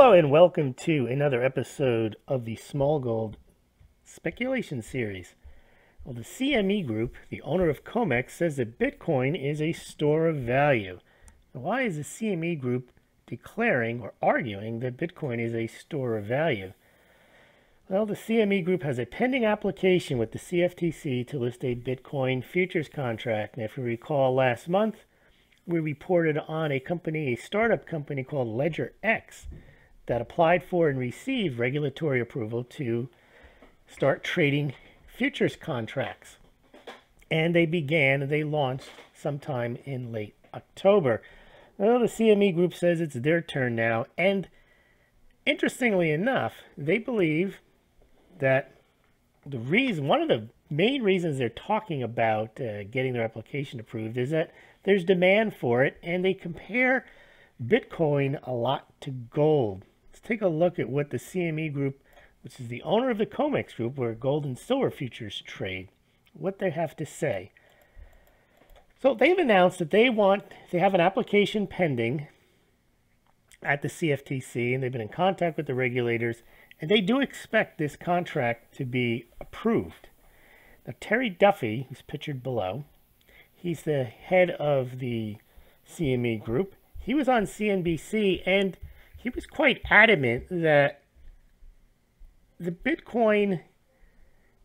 Hello and welcome to another episode of the Smaulgld speculation series. Well, the CME group, the owner of COMEX, says that Bitcoin is a store of value. Now, why is the CME group declaring or arguing that Bitcoin is a store of value? Well, the CME group has a pending application with the CFTC to list a Bitcoin futures contract. And if you recall last month, we reported on a startup company called LedgerX that applied for and received regulatory approval to start trading futures contracts. And they launched sometime in late October. Well, the CME group says it's their turn now. And interestingly enough, they believe that one of the main reasons they're talking about getting their application approved is that there's demand for it, and they compare Bitcoin a lot to gold. Let's take a look at what the CME group, which is the owner of the COMEX group, where gold and silver futures trade, what they have to say. So they've announced that they have an application pending at the CFTC, and they've been in contact with the regulators, and they do expect this contract to be approved. Now, Terry Duffy, who's pictured below, he's the head of the CME group. He was on CNBC, and he was quite adamant that the Bitcoin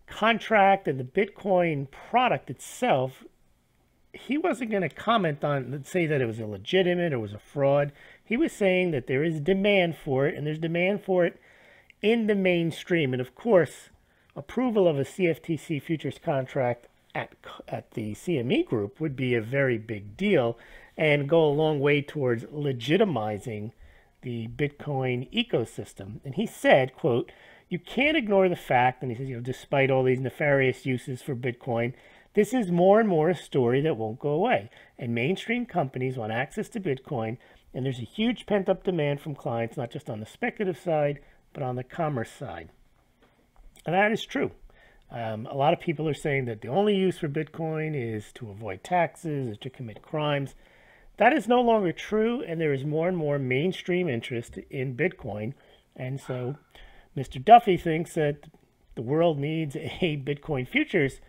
contract and the Bitcoin product itself, he wasn't going to comment on, let's say that it was illegitimate or was a fraud. He was saying that there is demand for it, and there's demand for it in the mainstream. And of course, approval of a CFTC futures contract at the CME group would be a very big deal and go a long way towards legitimizing the Bitcoin ecosystem. And he said, quote, "You can't ignore the fact," and he says, despite all these nefarious uses for Bitcoin, this is more and more a story that won't go away. And mainstream companies want access to Bitcoin, and there's a huge pent-up demand from clients, not just on the speculative side, but on the commerce side. And that is true. A lot of people are saying that the only use for Bitcoin is to avoid taxes or to commit crimes. That is no longer true, and there is more and more mainstream interest in Bitcoin. And so Mr. Duffy thinks that the world needs a Bitcoin futures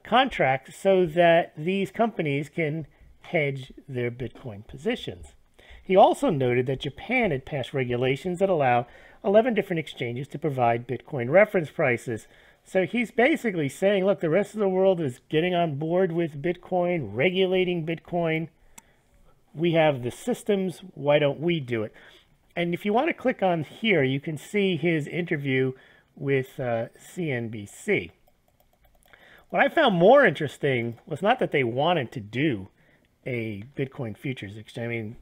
contract so that these companies can hedge their Bitcoin positions. He also noted that Japan had passed regulations that allow 11 different exchanges to provide Bitcoin reference prices. So he's basically saying, look, the rest of the world is getting on board with Bitcoin, regulating Bitcoin. We have the systems. Why don't we do it? And if you want to click on here, you can see his interview with CNBC. What I found more interesting was not that they wanted to do a Bitcoin futures exchange. I mean,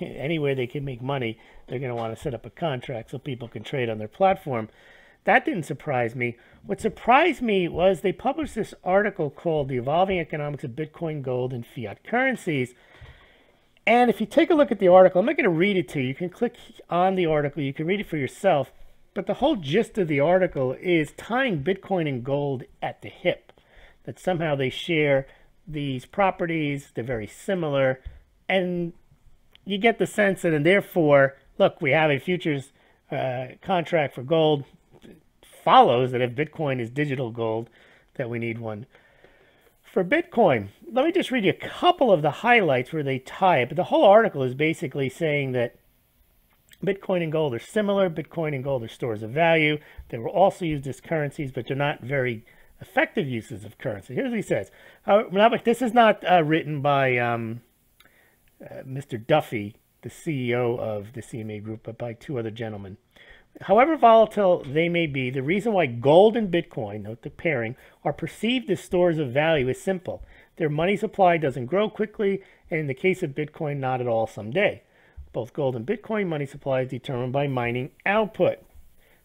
anywhere they can make money, they're going to want to set up a contract so people can trade on their platform. That didn't surprise me. What surprised me was they published this article called The Evolving Economics of Bitcoin, Gold, and Fiat Currencies. And if you take a look at the article, I'm not going to read it to you. You can click on the article. You can read it for yourself. But the whole gist of the article is tying Bitcoin and gold at the hip. That somehow they share these properties. They're very similar. And you get the sense that, and therefore, look, we have a futures contract for gold. Follows that if Bitcoin is digital gold, that we need one for Bitcoin. Let me just read you a couple of the highlights where they tie it. But the whole article is basically saying that Bitcoin and gold are similar. Bitcoin and gold are stores of value. They were also used as currencies, but they're not very effective uses of currency. Here's what he says. This is not written by Mr. Duffy, the CEO of the CME group, but by two other gentlemen. However volatile they may be, the reason why gold and Bitcoin, note the pairing, are perceived as stores of value is simple. Their money supply doesn't grow quickly, and in the case of Bitcoin, not at all someday. Both gold and Bitcoin money supply is determined by mining output.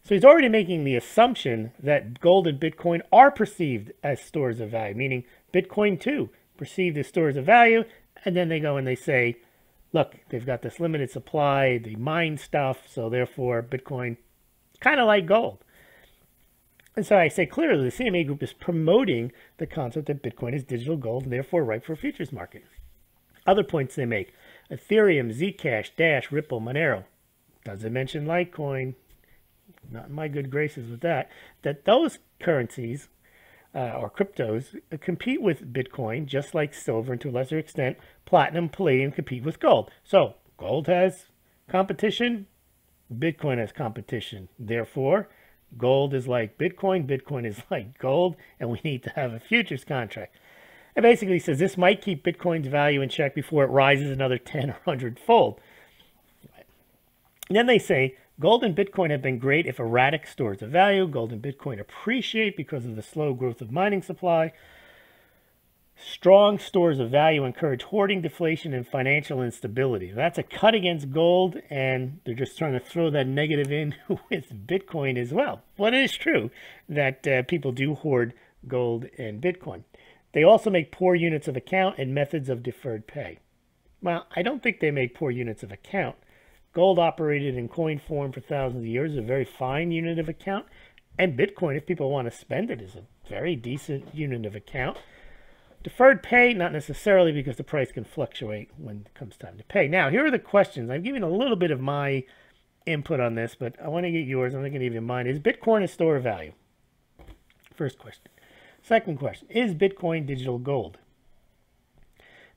So he's already making the assumption that gold and Bitcoin are perceived as stores of value, meaning Bitcoin too, perceived as stores of value, and then they go and they say, look, they've got this limited supply, they mine stuff, so therefore Bitcoin, kind of like gold. And so I say clearly the CME group is promoting the concept that Bitcoin is digital gold and therefore ripe for futures market. Other points they make: Ethereum, Zcash, Dash, Ripple, Monero. doesn't mention Litecoin, not in my good graces with that, that those currencies or cryptos compete with Bitcoin, just like silver, and to a lesser extent, platinum, palladium compete with gold. So gold has competition, Bitcoin has competition. Therefore, gold is like Bitcoin, Bitcoin is like gold, and we need to have a futures contract. It basically says this might keep Bitcoin's value in check before it rises another 10 or 100-fold. And then they say, gold and Bitcoin have been great if erratic stores of value. Gold and Bitcoin appreciate because of the slow growth of mining supply. Strong stores of value encourage hoarding, deflation, and financial instability. That's a cut against gold, and they're just trying to throw that negative in with Bitcoin as well. But it is true that people do hoard gold and Bitcoin. They also make poor units of account and methods of deferred pay. Well, I don't think they make poor units of account. Gold operated in coin form for thousands of years is a very fine unit of account. And Bitcoin, if people want to spend it, is a very decent unit of account. Deferred pay, not necessarily, because the price can fluctuate when it comes time to pay. Now, here are the questions. I'm giving a little bit of my input on this, but I want to get yours. I'm not going to give you mine. Is Bitcoin a store of value? First question. Second question. Is Bitcoin digital gold?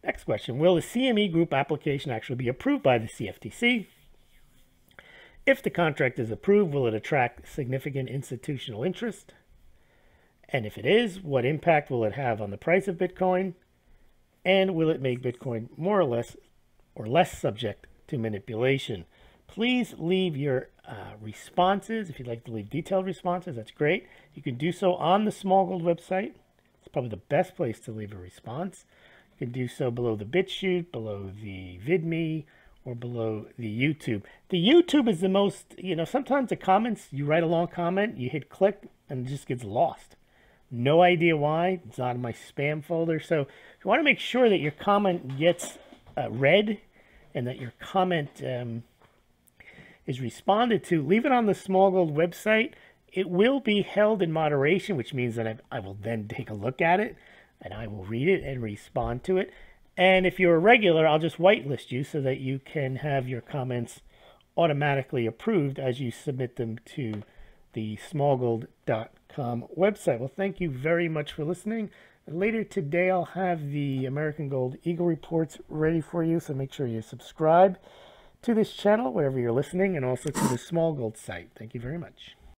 Next question. Will the CME group application actually be approved by the CFTC? If the contract is approved, will it attract significant institutional interest? And if it is, what impact will it have on the price of Bitcoin? And will it make Bitcoin more or less subject to manipulation? Please leave your responses. If you'd like to leave detailed responses, that's great. You can do so on the Smaulgld website. It's probably the best place to leave a response. You can do so below the BitChute, below the VidMe, or below the YouTube. The YouTube is the most, sometimes the comments, you write a long comment, you hit click, and it just gets lost. No idea why. It's not in my spam folder. So if you want to make sure that your comment gets read and that your comment is responded to, leave it on the Smaulgld website. It will be held in moderation, which means that I will then take a look at it and I will read it and respond to it. And if you're a regular, I'll just whitelist you so that you can have your comments automatically approved as you submit them to the Smaulgld.com website. Well, thank you very much for listening. Later today, I'll have the American Gold Eagle reports ready for you, so make sure you subscribe to this channel wherever you're listening, and also to the Smaulgld site. Thank you very much.